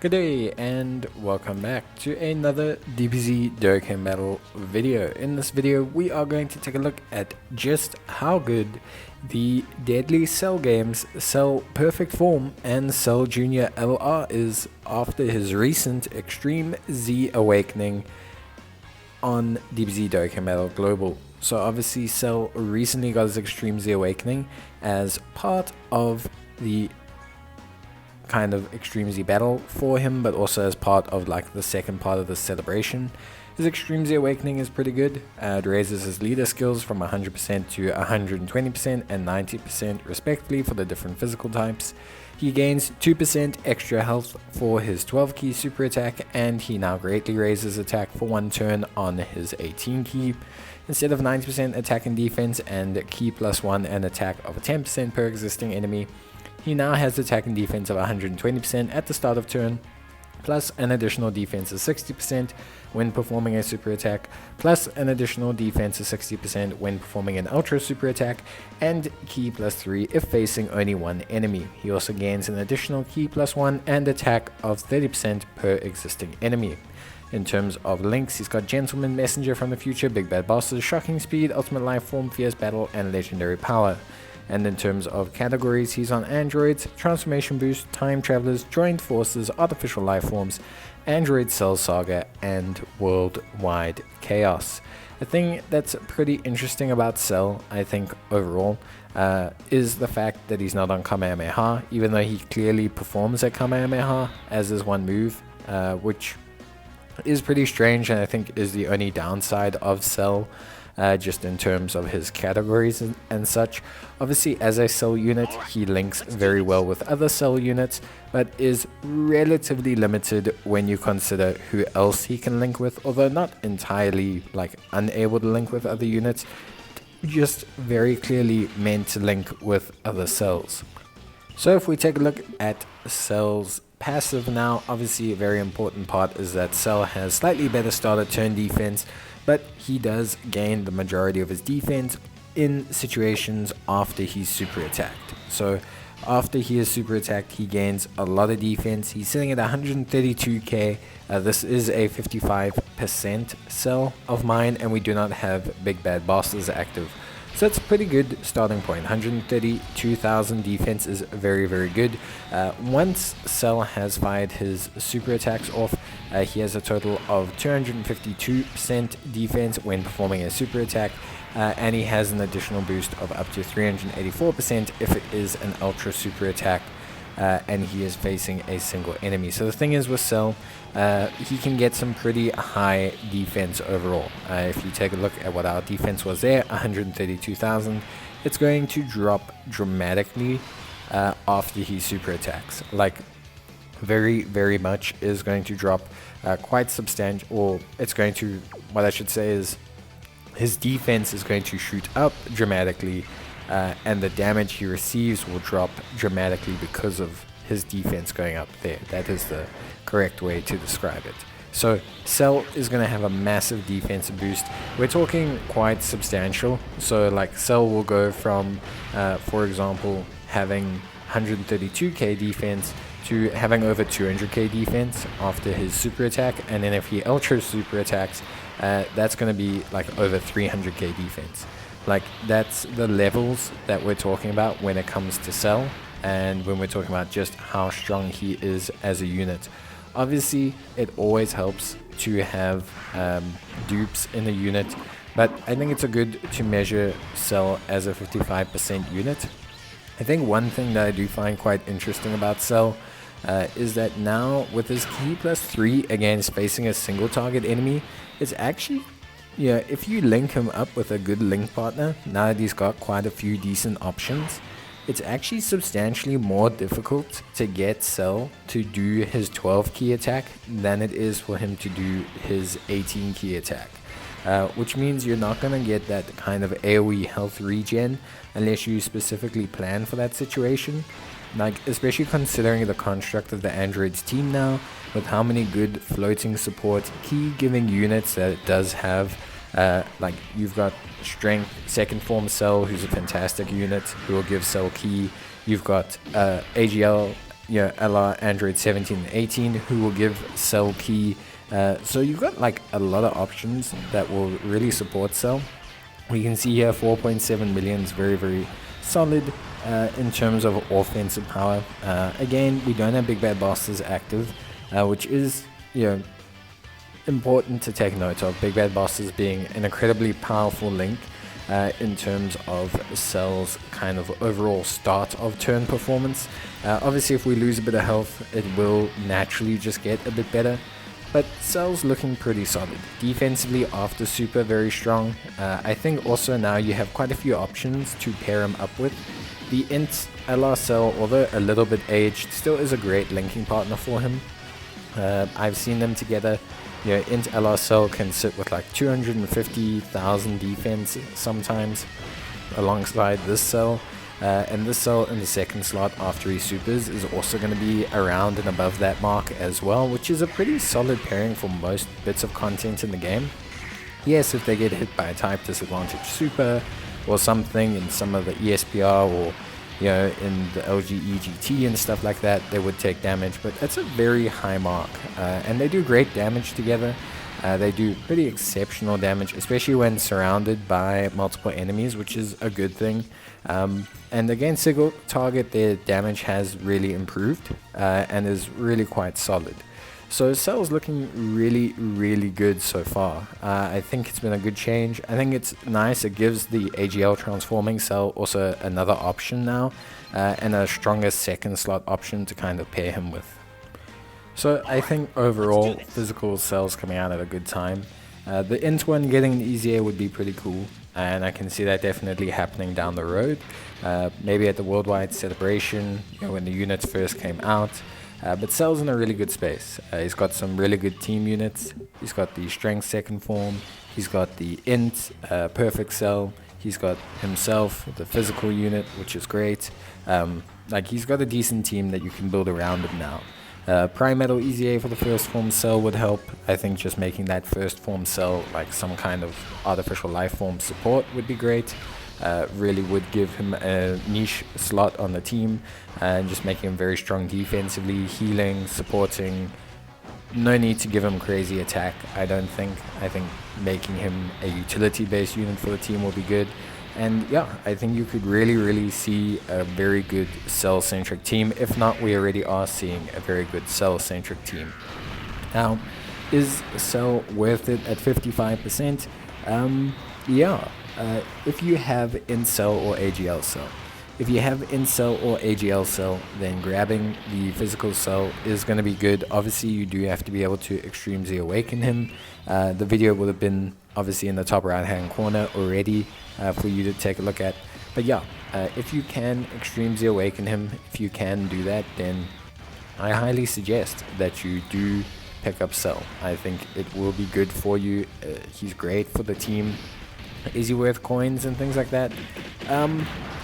Good day and welcome back to another DBZ Dokkan battle video. In this video we are going to take a look at just how good the Deadly Cell games Cell Perfect Form and Cell Junior LR is after his recent Extreme Z Awakening on DBZ Dokkan Battle Global. So obviously Cell recently got his Extreme Z Awakening as part of the kind of Extreme Z battle for him, but also as part of like the second part of the celebration. His Extreme Z Awakening is pretty good. It raises his leader skills from 100% to 120% and 90% respectively for the different physical types. He gains 2% extra health for his 12 key super attack, and he now greatly raises attack for 1 turn on his 18 key. Instead of 90% attack and defense and key plus 1 and attack of 10% per existing enemy, he now has attack and defense of 120% at the start of turn, plus an additional defense of 60% when performing a super attack, plus an additional defense of 60% when performing an ultra super attack, and key plus 3 if facing only one enemy. He also gains an additional key plus 1 and attack of 30% per existing enemy. In terms of links, he's got Gentleman, Messenger from the Future, Big Bad Bosses, Shocking Speed, Ultimate Life Form, Fierce Battle, and Legendary Power. And in terms of categories, he's on Androids, Transformation Boost, Time Travelers, Joined Forces, Artificial Life Forms, Android Cell Saga, and Worldwide Chaos. The thing that's pretty interesting about Cell, I think, overall, is the fact that he's not on Kamehameha, even though he clearly performs at Kamehameha as his one move, which is pretty strange and I think is the only downside of Cell. Just in terms of his categories and such. Obviously, as a Cell unit, he links very well with other Cell units, but is relatively limited when you consider who else he can link with, although not entirely like unable to link with other units, just very clearly meant to link with other Cells. So if we take a look at Cell's passive now, obviously a very important part is that Cell has slightly better starter turn defense, but he does gain the majority of his defense in situations after he's super attacked. So after he is super attacked, he gains a lot of defense. He's sitting at 132k. This is a 55% Cell of mine, and we do not have Big Bad Bosses active. So that's a pretty good starting point. 132,000 defense is very, very good. Once Cell has fired his super attacks off, he has a total of 252% defense when performing a super attack, and he has an additional boost of up to 384% if it is an ultra super attack, and he is facing a single enemy. So the thing is with Cell, he can get some pretty high defense overall. If you take a look at what our defense was there, 132,000, it's going to drop dramatically after he super attacks. Like very, very much is going to drop quite substantial, or it's going to, what I should say is his defense is going to shoot up dramatically, and the damage he receives will drop dramatically because of his defense going up there. That is the correct way to describe it. So Cell is going to have a massive defensive boost. We're talking quite substantial. So like Cell will go from, for example, having 132k defense to having over 200k defense after his super attack, and then if he ultra super attacks, that's going to be like over 300k defense. Like that's the levels that we're talking about when it comes to Cell, and when we're talking about just how strong he is as a unit. Obviously, it always helps to have dupes in a unit, but I think it's good to measure Cell as a 55% unit. I think one thing that I do find quite interesting about Cell is that now with his key plus 3 against facing a single target enemy, it's actually, yeah, if you link him up with a good link partner, now that he's got quite a few decent options, it's actually substantially more difficult to get Cell to do his 12 key attack than it is for him to do his 18 key attack. Which means you're not going to get that kind of AoE health regen unless you specifically plan for that situation. Like, especially considering the construct of the Android's team now, with how many good floating support key giving units that it does have. Like you've got Strength, Second Form Cell, who's a fantastic unit who will give Cell key. You've got AGL LR Android 17 and 18, who will give Cell key. So you've got like a lot of options that will really support Cell. We can see here 4.7 million is very, very solid in terms of offensive power. Again, we don't have Big Bad Bosses active, which is, important to take note of. Big Bad Bosses being an incredibly powerful link in terms of Cell's kind of overall start of turn performance. Obviously, if we lose a bit of health, it will naturally just get a bit better. But Cell's looking pretty solid. Defensively, after super, very strong. I think also now you have quite a few options to pair him up with. The Int LR Cell, although a little bit aged, still is a great linking partner for him. I've seen them together. Int LR Cell can sit with like 250,000 defense sometimes alongside this cell. And this cell in the second slot after he supers is also going to be around and above that mark as well, which is a pretty solid pairing for most bits of content in the game. Yes, if they get hit by a type disadvantage super or something in some of the ESPR or in the LG EGT and stuff like that, they would take damage, but that's a very high mark. And they do great damage together. They do pretty exceptional damage, especially when surrounded by multiple enemies, which is a good thing. And against single target, their damage has really improved and is really quite solid. So Cell's looking really, really good so far. I think it's been a good change. I think it's nice. It gives the AGL transforming Cell also another option now and a stronger second slot option to kind of pair him with. So I think overall, physical Cell's coming out at a good time. The Int one getting an easier would be pretty cool, and I can see that definitely happening down the road. Maybe at the worldwide celebration, when the units first came out. But Cell's in a really good space. He's got some really good team units. He's got the Strength second form. He's got the Int, Perfect Cell. He's got himself, the physical unit, which is great. He's got a decent team that you can build around him now. Prime Metal EZA for the first form Cell would help. I think just making that first form Cell like some kind of artificial life form support would be great. Really would give him a niche slot on the team and just making him very strong defensively, healing, supporting. No need to give him crazy attack, I don't think. I think making him a utility based unit for the team will be good. And yeah, I think you could really, really see a very good Cell-centric team. If not, we already are seeing a very good Cell-centric team. Now, is Cell worth it at 55%? Yeah, if you have Incel or AGL Cell. If you have Incel or AGL Cell, then grabbing the physical Cell is going to be good. Obviously, you do have to be able to Extreme Z Awaken him. The video would have been obviously in the top right hand corner already for you to take a look at. But yeah, if you can Extreme Z Awaken him, if you can do that, then I highly suggest that you do pick up Cell. I think it will be good for you. He's great for the team. Is he worth coins and things like that?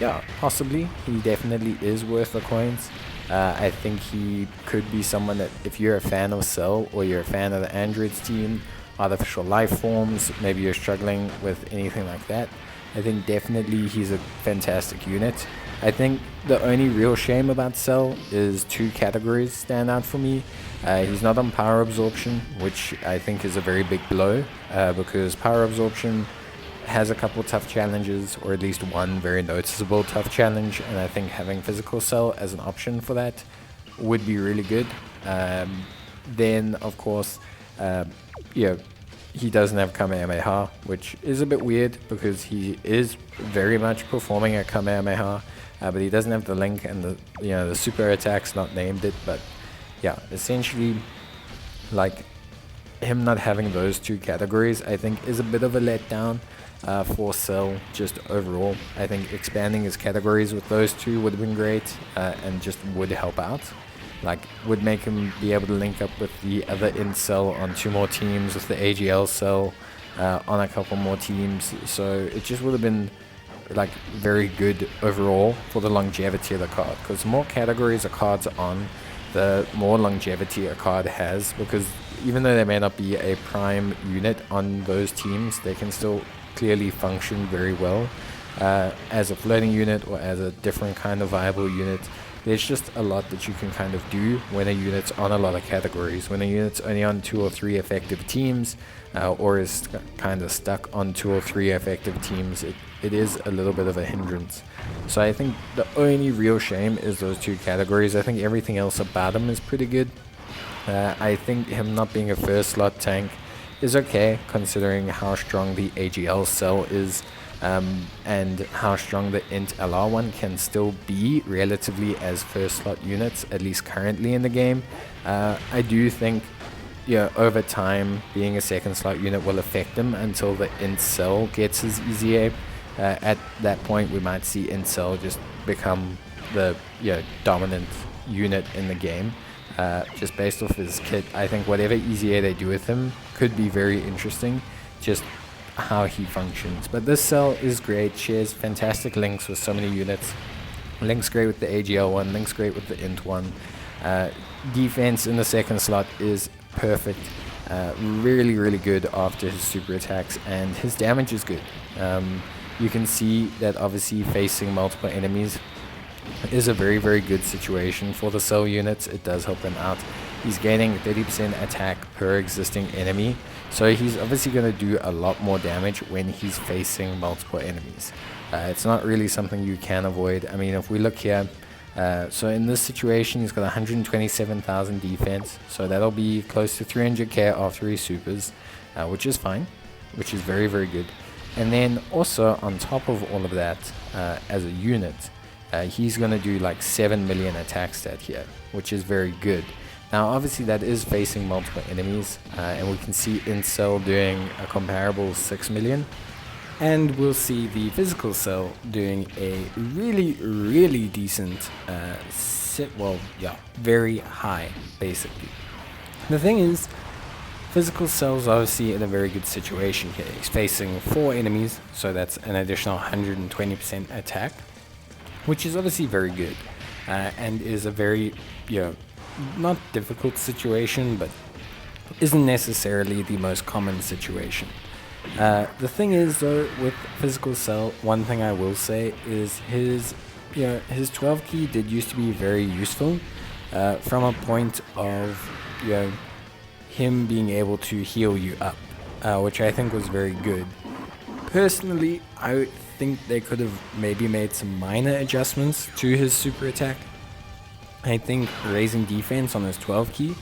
Yeah, possibly. He definitely is worth the coins. I think he could be someone that, if you're a fan of Cell or you're a fan of the Androids team, artificial life forms, maybe you're struggling with anything like that, I think definitely he's a fantastic unit. I think the only real shame about Cell is two categories stand out for me. He's not on power absorption, which I think is a very big blow, because power absorption has a couple tough challenges, or at least one very noticeable tough challenge, and I think having physical Cell as an option for that would be really good. Then of course, he doesn't have Kamehameha, which is a bit weird because he is very much performing a Kamehameha, but he doesn't have the link, and the super attack's not named it. But yeah, essentially, like, him not having those two categories, I think, is a bit of a letdown for Cell just overall. I think expanding his categories with those two would have been great, and just would help out. Like, would make him be able to link up with the other Int Cell on 2 more teams, with the AGL Cell on a couple more teams. So it just would have been like very good overall for the longevity of the card, because the more categories a card's on, the more longevity a card has, because even though they may not be a prime unit on those teams, they can still clearly function very well as a floating unit or as a different kind of viable unit. there's just a lot that you can kind of do when a unit's on a lot of categories. When a unit's only on 2 or 3 effective teams, or is kind of stuck on 2 or 3 effective teams, it is a little bit of a hindrance. So I think the only real shame is those 2 categories. I think everything else about him is pretty good. I think him not being a first slot tank is okay, considering how strong the AGL cell is, and how strong the int LR one can still be relatively as first slot units, at least currently in the game. I do think, over time, being a second slot unit will affect him until the int cell gets his easy ape. At that point, we might see int cell just become the dominant unit in the game. Just based off his kit, I think whatever easy A they do with him could be very interesting, just how he functions. But this cell is great, shares fantastic links with so many units. Links great with the AGL one, links great with the int one. Defense in the second slot is perfect. Really, really good after his super attacks, and his damage is good. You can see that obviously facing multiple enemies is a very, very good situation for the cell units. It does help them out. He's gaining 30% attack per existing enemy, so he's obviously going to do a lot more damage when he's facing multiple enemies. It's not really something you can avoid. I mean, if we look here, so in this situation he's got 127,000 defense, so that'll be close to 300k after he supers, which is fine, which is very, very good. And then also on top of all of that, as a unit, he's going to do like 7 million attack stat here, which is very good. Now obviously that is facing multiple enemies, and we can see Incel doing a comparable 6 million, and we'll see the physical cell doing a really, really decent very high basically. The thing is, physical cell's obviously in a very good situation here. He's facing 4 enemies, so that's an additional 120% attack, which is obviously very good, and is a very, not difficult situation, but isn't necessarily the most common situation. The thing is though, with physical cell, one thing I will say is his 12 key did used to be very useful, from a point of, him being able to heal you up, which I think was very good. Personally, I think they could have maybe made some minor adjustments to his super attack. I think raising defense on his 12 key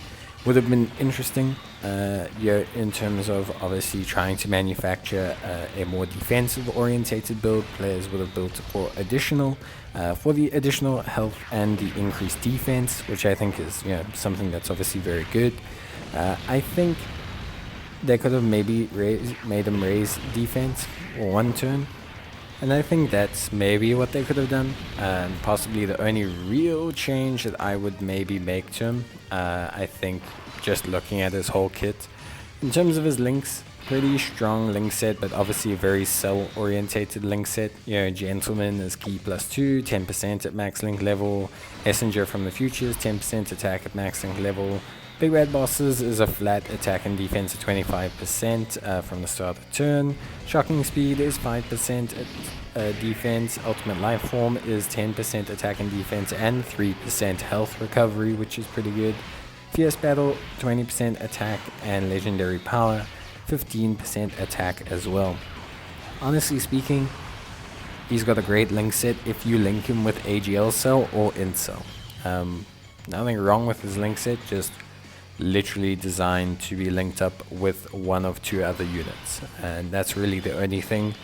would have been interesting, in terms of obviously trying to manufacture a more defensive orientated build. Players would have built for the additional health and the increased defense, which I think is something that's obviously very good. I think they could have maybe made him raise defense for 1 turn, and I think that's maybe what they could have done, and possibly the only real change that I would maybe make to him. I think just looking at his whole kit, in terms of his links, pretty strong link set, but obviously a very cell orientated link set. Gentleman is key +2, 10% at max link level. Messenger from the Futures, 10% attack at max link level. Big Red Bosses is a flat attack and defense at 25% from the start of the turn. Shocking Speed is 5% at defense. Ultimate Life Form is 10% attack and defense and 3% health recovery, which is pretty good. Fierce Battle, 20% attack, and Legendary Power, 15% attack as well. Honestly speaking, he's got a great link set if you link him with AGL cell or int cell. Nothing wrong with his link set, just literally designed to be linked up with one of 2 other units, and that's really the only thing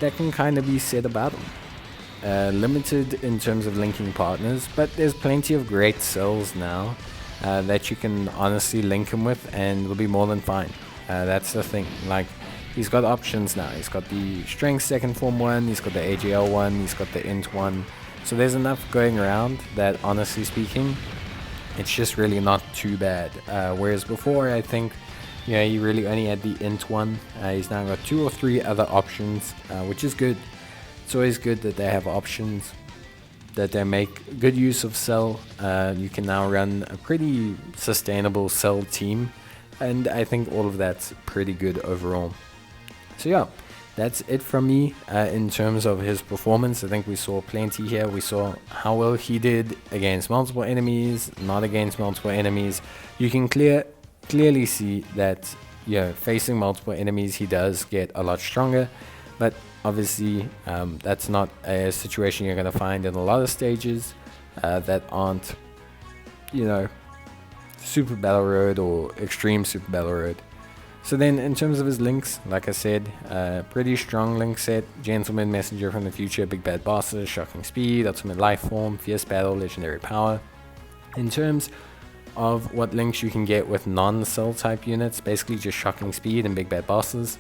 that can kind of be said about him. Limited in terms of linking partners, but there's plenty of great cells now that you can honestly link him with, and will be more than fine. That's the thing, like, he's got options now. He's got the Strength second form one, he's got the AGL one, he's got the int one, so there's enough going around that honestly speaking, it's just really not too bad. Whereas before, I think, he really only had the int one. He's now got 2 or 3 other options, which is good. It's always good that they have options, that they make good use of cell. You can now run a pretty sustainable cell team, and I think all of that's pretty good overall. So that's it from me in terms of his performance. I think we saw plenty here. We saw how well he did against multiple enemies, not against multiple enemies. You can clearly see that, facing multiple enemies, he does get a lot stronger. But obviously, that's not a situation you're going to find in a lot of stages that aren't, Super Battle Road or Extreme Super Battle Road. So then, in terms of his links, like I said, pretty strong link set: Gentleman, Messenger from the Future, Big Bad Bosses, Shocking Speed, Ultimate Life Form, Fierce Battle, Legendary Power. In terms of what links you can get with non-cell type units, basically just Shocking Speed and Big Bad Bosses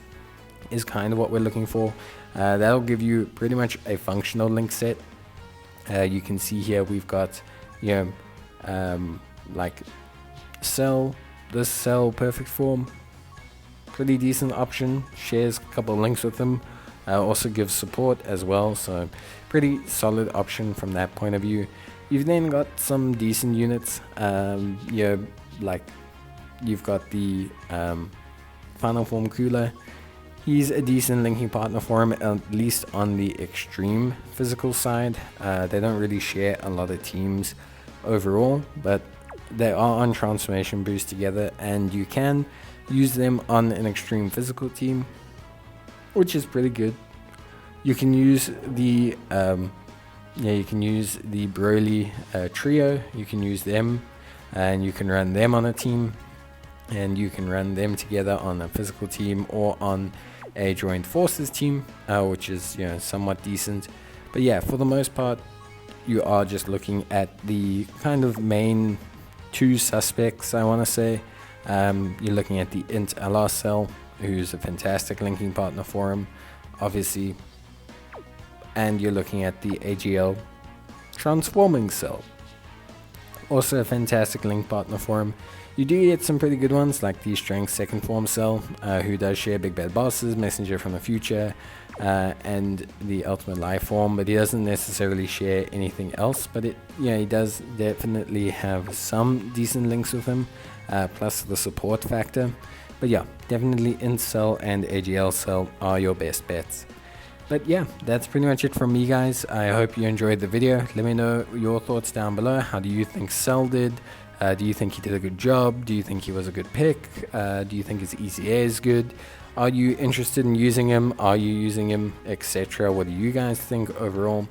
is kind of what we're looking for. That'll give you pretty much a functional link set. You can see here we've got, like Cell, this Cell Perfect Form. Pretty decent option, shares a couple of links with them, also gives support as well, so pretty solid option from that point of view. You've then got some decent units, like you've got the Final Form Cooler. He's a decent linking partner for him, at least on the extreme physical side. They don't really share a lot of teams overall, but they are on Transformation Boost together, and you can use them on an extreme physical team, which is pretty good. You can use the Broly trio. You can use them, and you can run them on a team, and you can run them together on a physical team or on a joint forces team, which is somewhat decent. But yeah, for the most part, you are just looking at the kind of main two suspects, I want to say. You're looking at the Int LR Cell, who's a fantastic linking partner for him, obviously, and you're looking at the AGL Transforming Cell, also a fantastic link partner for him. You do get some pretty good ones like the Strength Second Form Cell, who does share Big Bad Bosses, Messenger from the Future, and the Ultimate Life Form, but he doesn't necessarily share anything else. But he does definitely have some decent links with him, plus the support factor. But yeah, definitely Int Cell and AGL Cell are your best bets. But yeah, that's pretty much it from me, guys. I hope you enjoyed the video. Let me know your thoughts down below. How do you think Cell did? Do you think he did a good job? Do you think he was a good pick? Do you think his ECA is good? Are you interested in using him? Are you using him, etc.? What do you guys think overall?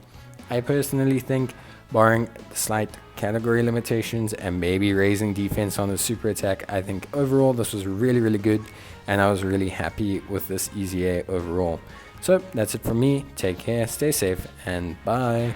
I personally think, barring the slight category limitations and maybe raising defense on the super attack, I think overall this was really, really good, and I was really happy with this EZA overall. So that's it from me. Take care, stay safe, and bye.